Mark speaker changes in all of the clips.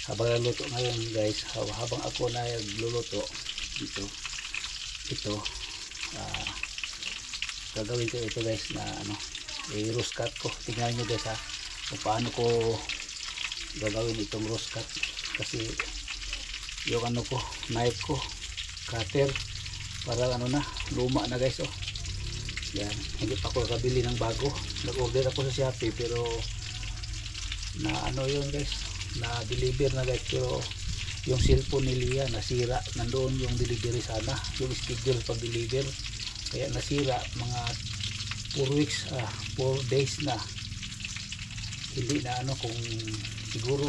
Speaker 1: habang naluto ngayon guys, habang ako na nagluluto dito, ito gagawin ko ito guys na i-roast cut ko. Tingnan nyo guys kung paano ko gagawin itong roast cut, kasi yung ko, knife ko, cutter, parang luma na guys. Yan, hindi pa ako nakabili ng bago. Nag-order ako sa Shopee pero yun guys, na deliver na guys, pero yung cellphone ni Lia nasira. Nandoon yung delivery sana, yung schedule pag deliver, kaya nasira. Mga 4 weeks 4 days na hindi na kung siguro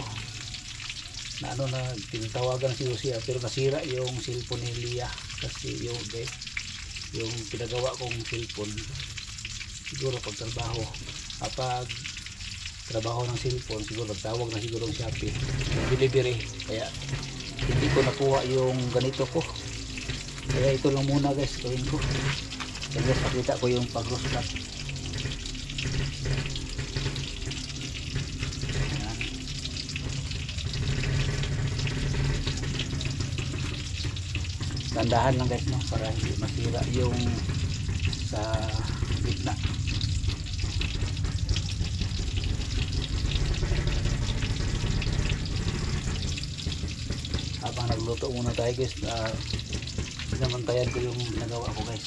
Speaker 1: na na tinatawagan siguro siya, pero nasira yung cellphone ni Lia. Kasi yung pinagawa kong cellphone, siguro pag trabaho ng cellphone, siguro nagtawag na siguro ng Shopee ng delivery, kaya hindi ko nakuha yung ganito ko. Kaya ito lang muna guys gawin ko. Kaya guys, pakita ko yung pag-roast cut. Tandahan lang guys para hindi masira yung sa gitna. Habang nagluto muna tayo guys, pinamantayan ko yung nagawa ko guys.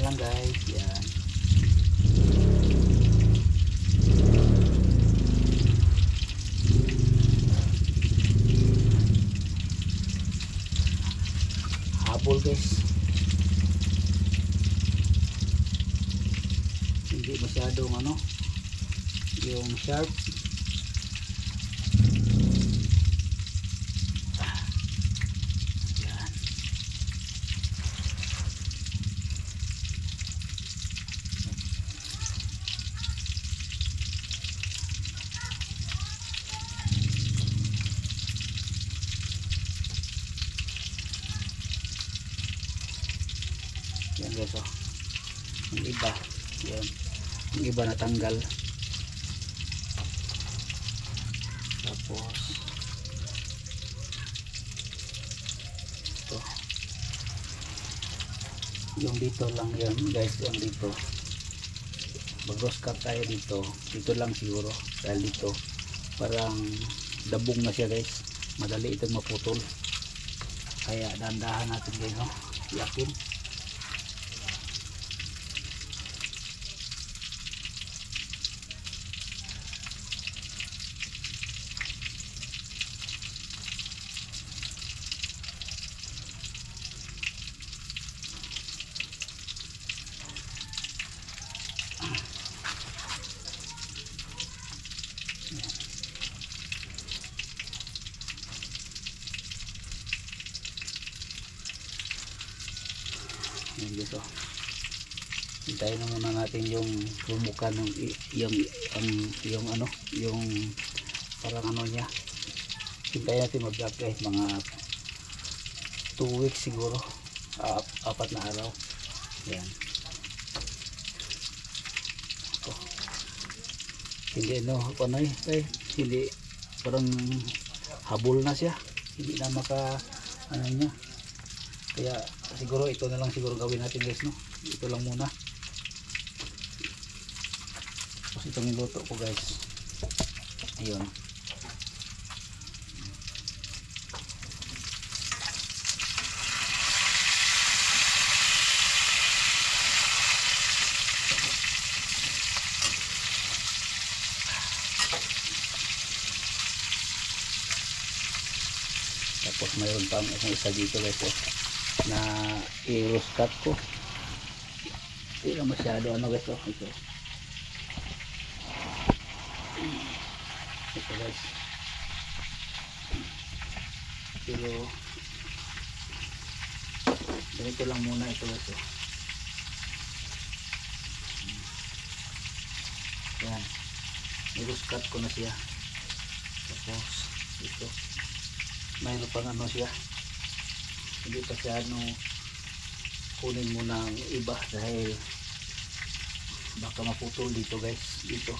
Speaker 1: Lang guys, yan. Habol guys, hindi masyadong yung sharp. Yan guys, yung iba, yan, yung iba natanggal. Tapos ito, yung dito lang yan guys, yung dito mag-roast cut tayo dito lang siguro, dahil dito parang dabong na siya guys, madali itong maputol, kaya dandahan natin guys, yakin. Yan dito, hintayin na muna natin yung lumuka ng yung parang niya. Hintayin natin mag-up guys, mga 2 weeks siguro, 4 na araw. Yan, hindi hindi, parang habol na siya, hindi na maka niya. Kaya siguro ito na lang siguro gawin natin guys, ito lang muna. Tapos itong niluto ko guys, ayun, tapos mayroon pang isang isa dito guys. na i-roast cut ko. Hindi na masyado ano guys, oh, ito guys, pero ganito lang muna ito guys, oh. Yan, i-roast cut ko na siya. Tapos ito mayroon pang ano siya, hindi pa siya ano, kunin mo ng iba dahil baka maputol dito guys, dito.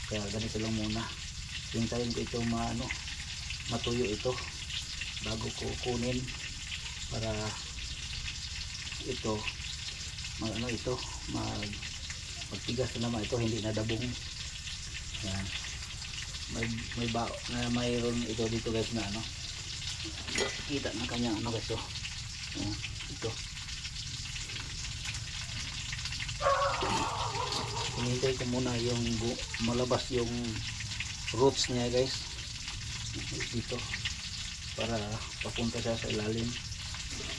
Speaker 1: Kaya ganito lang muna, hintayin ko ito matuyo ito bago ko kunin para ito magtigas na naman ito, hindi na dabong. Yan, mayroon ito dito guys na ano, kita ng kanyang ano guys, oh. Ito hinihintay ko muna yung malabas yung roots niya guys dito para papunta siya sa ilalim.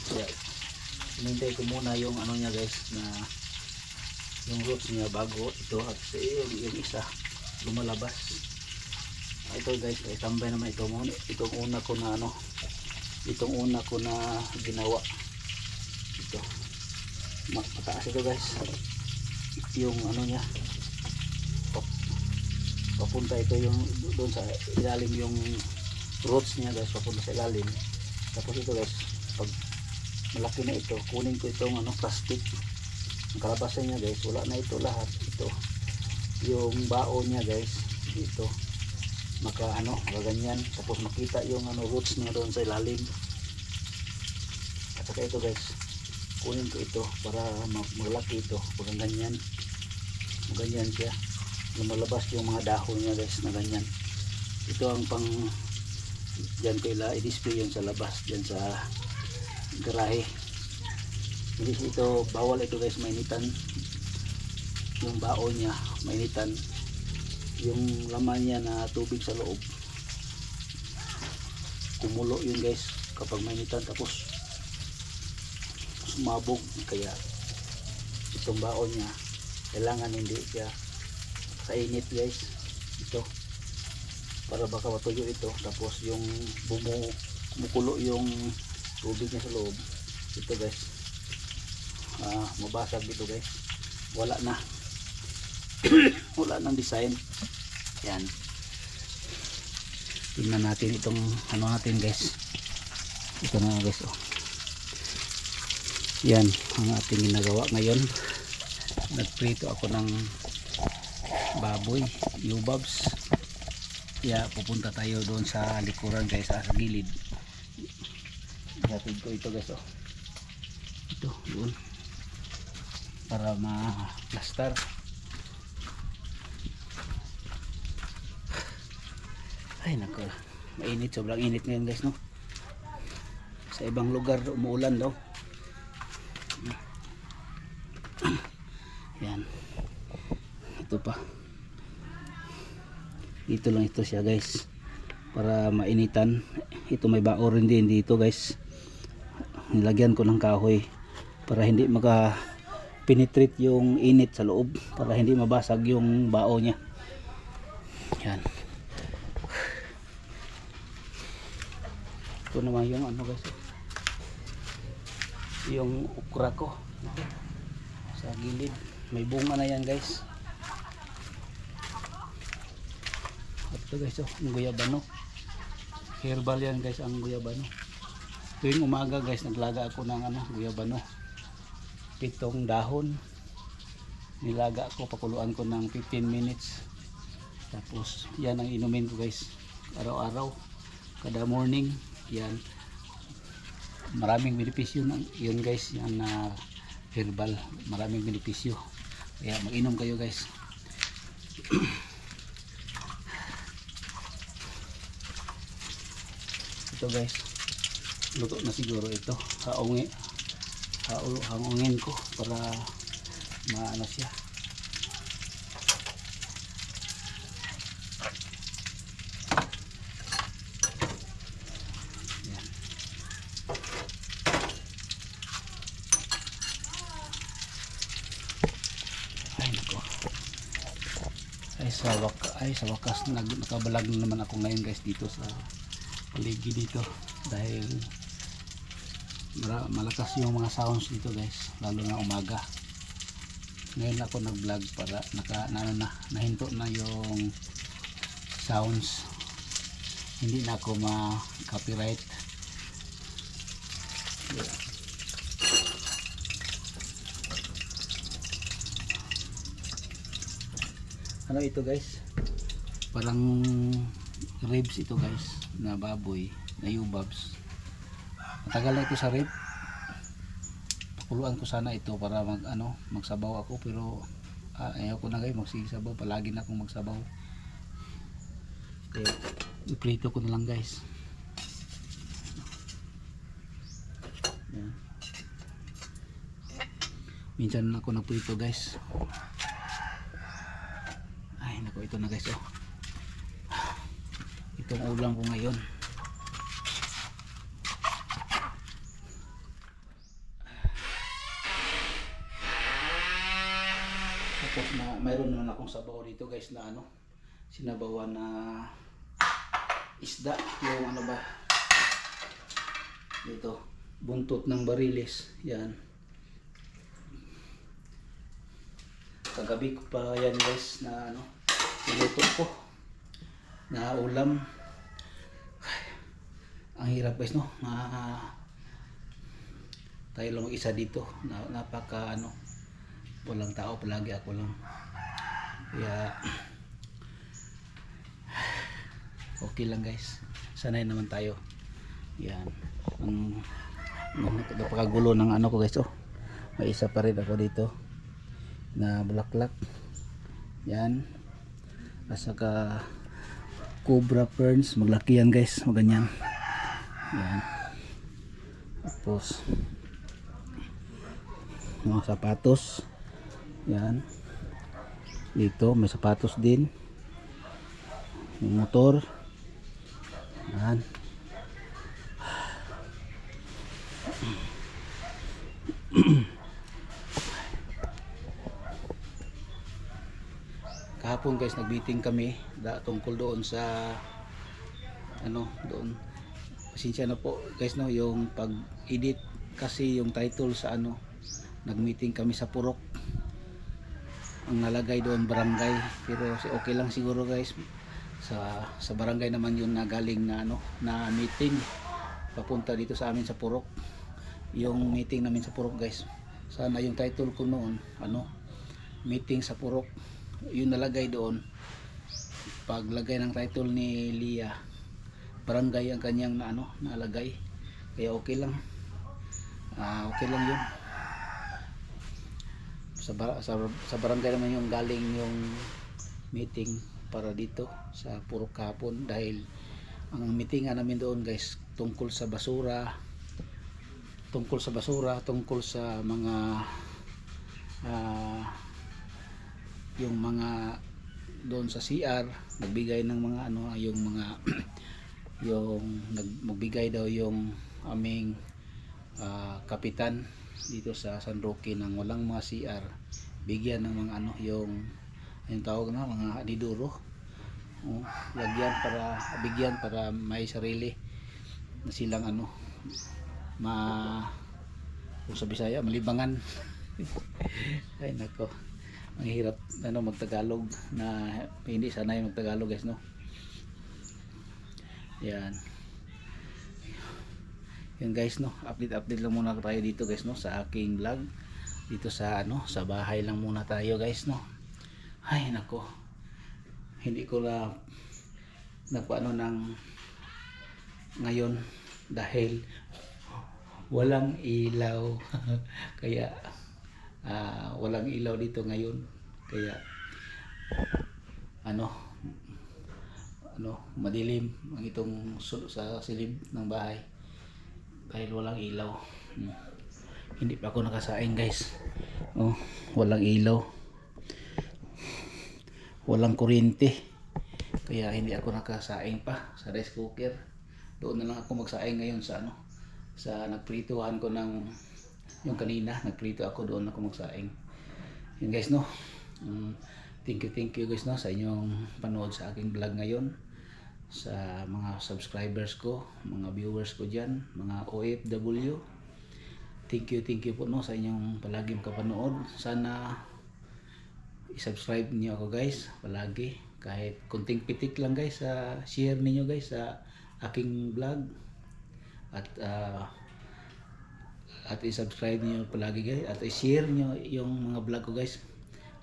Speaker 1: Kaya hinihintay ko muna yung ano niya guys, na yung roots niya bago ito at yung isa lumalabas. Ito guys ay tambay naman ito muna, itong una ko na ginawa. Ito mataas ito guys, yung ano niya papunta ito yung doon sa ilalim, yung roots niya guys papunta sa ilalim. Tapos ito guys, pag malaki na ito, kunin ko itong ano, plastic. Ang kalabasan niya guys, wala na ito lahat. Ito yung bao niya guys, ito magaganyan. Tapos makita yung ano, roots niya doon sa ilalim. At saka ito guys, kunin ko ito para maglaki ito. Pag ganyan siya, lumalabas yung mga dahon niya guys na ganyan. Ito ang pang dyan ko i-display yun sa labas, dyan sa garahe. Hindi ito, bawal ito guys mainitan. Yung bao niya mainitan, yung laman niya na tubig sa loob kumulo yun guys kapag mainitan, tapos sumabog. Kaya itong bao niya kailangan hindi siya kainit guys, ito para baka matuyo ito. Tapos yung kumukulo yung tubig niya sa loob, ito guys mabasag dito guys, wala na wala nang design. Yan, tingnan natin itong ano natin guys. Ito na guys, oh. Yan ang ating ginagawa ngayon. Nagprito ako ng baboy, yubabs. Kaya pupunta tayo doon sa likuran guys, sa gilid. Hatid ko ito guys, oh. Ito doon para ma-plaster. Ay nako, mainit, sobrang init ngayon guys, no. Sa ibang lugar umuulan daw. Yan, ito pa, dito lang ito siya guys para mainitan. Ito may bao rin din dito guys, nilagyan ko ng kahoy para hindi maka penetrate yung init sa loob, para hindi mabasag yung bao niya. Yan, ito naman yung ano guys, yung okra ko sa gilid, may bunga na yan guys. Ito guys, oh, ang guyabano, herbal yan guys ang guyabano. Tuwing umaga guys naglaga ako ng ano, guyabano, 7 dahon nilaga ko, pakuluan ko ng 15 minutes. Tapos yan ang inumin ko guys araw-araw, kada morning. Yan, maraming benepisyo yun guys, yan na herbal, maraming benepisyo, kaya mag-inom kayo guys. Ito guys, luto na siguro ito. Hangungin ko para maano siya. Sa wakas nakabalag na naman ako ngayon guys dito sa paligid dito dahil malakas yung mga sounds dito guys, lalo na umaga. Ngayon ako nag-vlog para nahinto na yung sounds, hindi na ako ma-copyright. Ano ito guys, parang ribs ito guys, na baboy na yubabs. Matagal na ito sa rib. Pakuluan ko sana ito para magsabaw ako, pero ayaw ko na guys magsisabaw, palagi na akong magsabaw. Kaya iprito ko na lang guys. Yan. Minsan ako nagprito guys. Ay nako, ito na guys oh. Itong ulam ko ngayon. Tapos mayroon naman akong sabaw dito guys na sinabawan na isda, yung dito, buntot ng bariles. Yan, kagabi ko pa yan guys na niluto ko na ulam. Ang hirap guys tayo lang isa dito, napaka walang tao, palagi ako lang. Kaya okay lang guys, sanay naman tayo. Yan, napakagulo ng ko guys oh. May isa pa rin ako dito na bulaklak. Yan, at saka cobra ferns, maglaki yan guys, maganyan. Yan, tapos mga sapatos. Yan, dito may sapatos din, yung motor. Yan, kahapon guys nag-meeting kami tungkol doon sa doon. Pasensya na po guys yung pag-edit kasi yung title sa nag-meeting kami sa Purok. Ang nalagay doon barangay, pero okay lang siguro guys. Sa barangay naman yun na galing na na meeting papunta dito sa amin sa Purok. Yung meeting namin sa Purok guys, sana yung title ko noon meeting sa Purok, yun nalagay doon. Paglagay ng title ni Lia, barangay ang kanyang nalagay. Kaya okay lang, okay lang yun. Sa barangay naman yung galing yung meeting para dito sa Purok kahapon, dahil ang meeting namin doon guys tungkol sa basura, tungkol sa mga yung mga doon sa CR, nagbigay ng mga yung mga yung magbigay daw yung aming kapitan dito sa San Roque ng walang mga CR, bigyan ng mga yung tawag na mga adiduro, lagyan para bigyan para may sarili na silang kung sa Bisaya malibangan. Ay nako, ang hirap magtagalog na hindi sanay magtagalog guys Yan. Yan guys update lang muna tayo dito guys sa aking vlog dito sa sa bahay lang muna tayo guys Ay nako, hindi ko na nagpaano ng ngayon dahil walang ilaw. Kaya walang ilaw dito ngayon, kaya madilim ang itong sa silid ng bahay dahil walang ilaw. Hindi pa ako nakasaing guys. Walang ilaw, walang kuryente, kaya hindi ako nakasaing pa sa rice cooker. Doon na lang ako magsaing ngayon sa sa nagprituhan ko ng yung kanina nagprito ako, doon ako magsaing. Yun guys thank you guys no sa inyong panood sa aking vlog ngayon, sa mga subscribers ko, mga viewers ko dyan, mga OFW. Thank you po no sa inyong palaging kapanood. Sana i-subscribe niyo ako guys palagi, kahit kunting pitik lang guys, share niyo guys sa aking vlog, at i-subscribe niyo palagi guys, at i-share niyo yung mga vlog ko guys.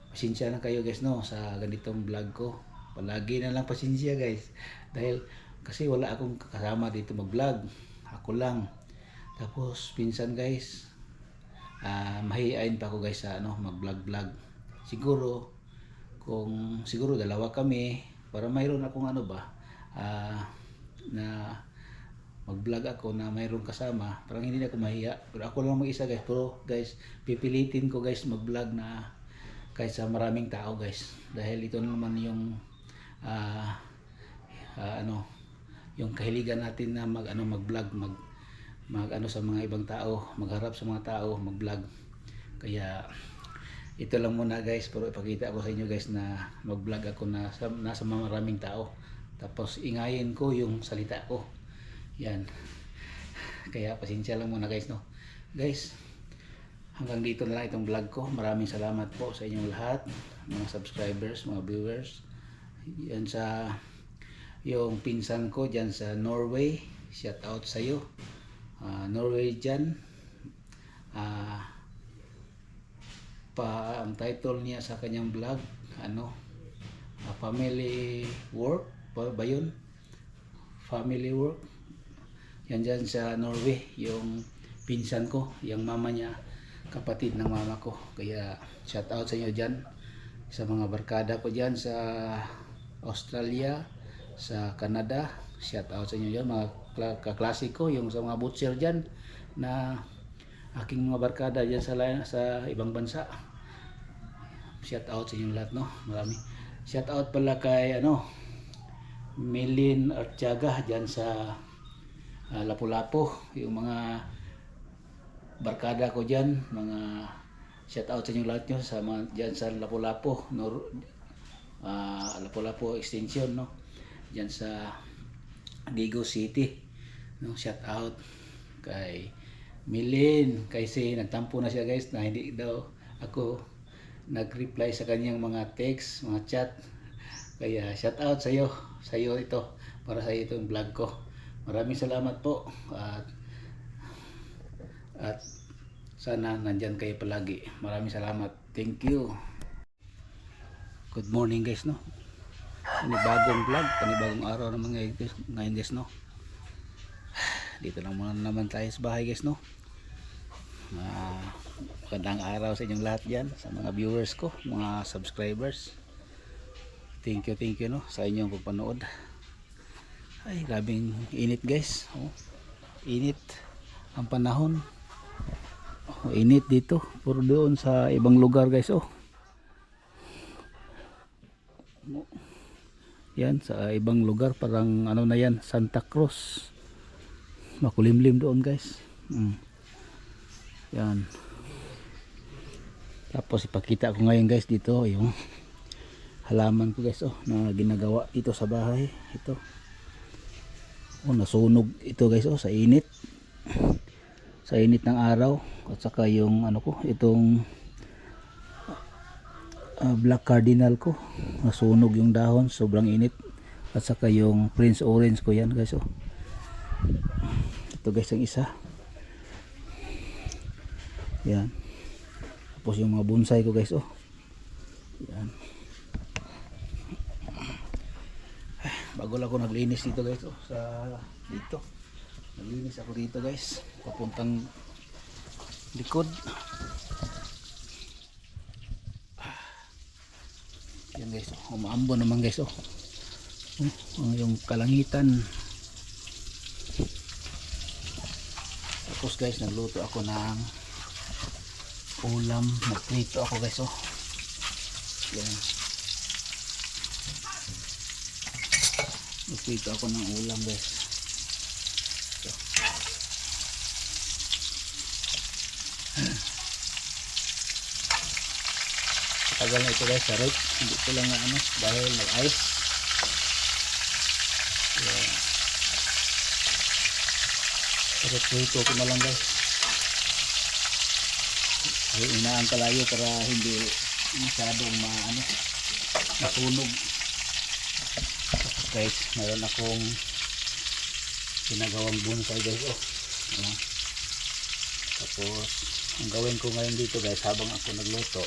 Speaker 1: Pasensya na kayo guys no sa ganitong vlog ko, palagi na lang pasensya guys, dahil kasi wala akong kasama dito mag-vlog, ako lang. Tapos pinsan guys, mahihain pa ako guys sa mag-vlog. Siguro dalawa kami, para mayroon akong na mag-vlog ako na mayroong kasama, parang hindi na ako mahiya. Pero ako lang mag-isa guys, pero guys pipilitin ko guys mag-vlog na kahit sa maraming tao guys, dahil ito naman yung yung kahiligan natin na mag-vlog, sa mga ibang tao, magharap sa mga tao, mag-vlog. Kaya ito lang muna guys, pero ipakita ko sa inyo guys na mag-vlog ako na nasa maraming tao, tapos ingayin ko yung salita ko. Yan. Kaya pasensya lang muna guys no. Guys, hanggang dito na lang itong vlog ko. Maraming salamat po sa inyong lahat, mga subscribers, mga viewers. Yan sa yung pinsan ko dyan sa Norway, shout out sa iyo. Norway dyan. Ang title niya sa kanyang vlog, family work ba yun? Family work. Yan dyan sa Norway, yung pinsan ko, yung mama niya, kapatid ng mama ko. Kaya shout out sa inyo dyan, sa mga barkada ko dyan sa Australia, sa Canada. Shout out sa inyo dyan, mga kaklase ko, yung sa mga butcher dyan na aking mga barkada dyan sa ibang bansa. Shout out sa inyo lahat no. Marami. Shout out pala kay Milin Artiaga dyan sa Lapu-Lapu, yung mga barkada ko dyan, mga shout out sa inyo lahat nyo sa mga dyan sa Lapu-Lapu, Lapu-Lapu extension no, dyan sa Digo City no. Shout out kay Milin, kasi nagtampo na siya guys na hindi daw ako nag-reply sa kanyang mga text, mga chat. Kaya shout out sa iyo ito, para sa iyo itong vlog ko. Maraming salamat po, at sana nandyan kayo palagi. Maraming salamat. Thank you. Good morning guys no. Panibagong vlog, panibagong araw naman ngayon guys no. Dito lang muna naman tayo sa bahay guys no. Magandang araw sa inyong lahat dyan, sa mga viewers ko, mga subscribers. Thank you no sa inyong pagpanood. Ay, grabing init guys. Init ang panahon. Init dito, puro doon sa ibang lugar guys. Yan sa ibang lugar, parang na yan, Santa Cruz. Makulimlim doon guys. Yan. Tapos ipakita ko ngayon guys dito yung halaman ko guys na ginagawa dito sa bahay. Ito nasunog ito guys sa init ng araw. At saka yung itong black cardinal ko, nasunog yung dahon, sobrang init. At saka yung prince orange ko, yan guys ito guys ang isa. Yan. Tapos yung mga bonsai ko guys yan. Bago lang ako naglinis dito guys dito naglinis ako dito guys, papuntang likod. Yan guys, umaambo naman guys yung kalangitan. Tapos guys, nagluto ako ng ulam, nagprito ako guys yan. Nagprito ako ng ulam guys. Tagal na ito guys sa rate. Hindi ko lang na ano dahil nag-ice. Yan. Pero prito ko na lang guys. Ay inaan kalayo para hindi masyadong masunog. Tapos guys, mayroon akong ginagawang bonsai guys. Ano? Tapos ang gawin ko ngayon dito guys habang ako nagluto,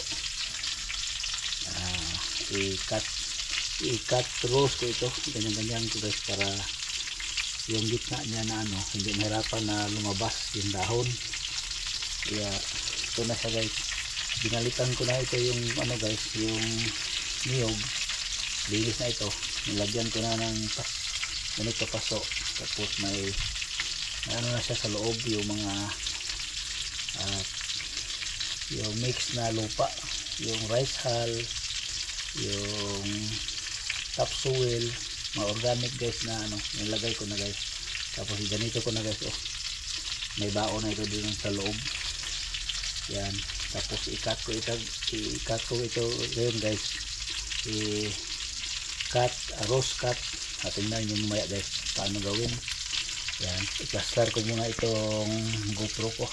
Speaker 1: i-cut rows ko ito, ganyan-ganyan ko guys para yung gitna niya na hindi mahirapan na lumabas yung dahon. Kaya ito na siya guys, binalitan ko na ito yung guys, yung niyog, linis na ito, nilagyan ko na ng ganito paso, tapos may na siya sa loob yung mga yung mix na lupa, yung rice hull, yung topsoil, mga organic guys na nilagay ko na guys. Tapos ganito ko na guys, may baon na ito dun sa loob. Yan, tapos i-cut ko ito ngayon guys, roast cut. Tingnan nyo mamaya guys paano gawin. Yan, i-plaster ko muna itong GoPro ko.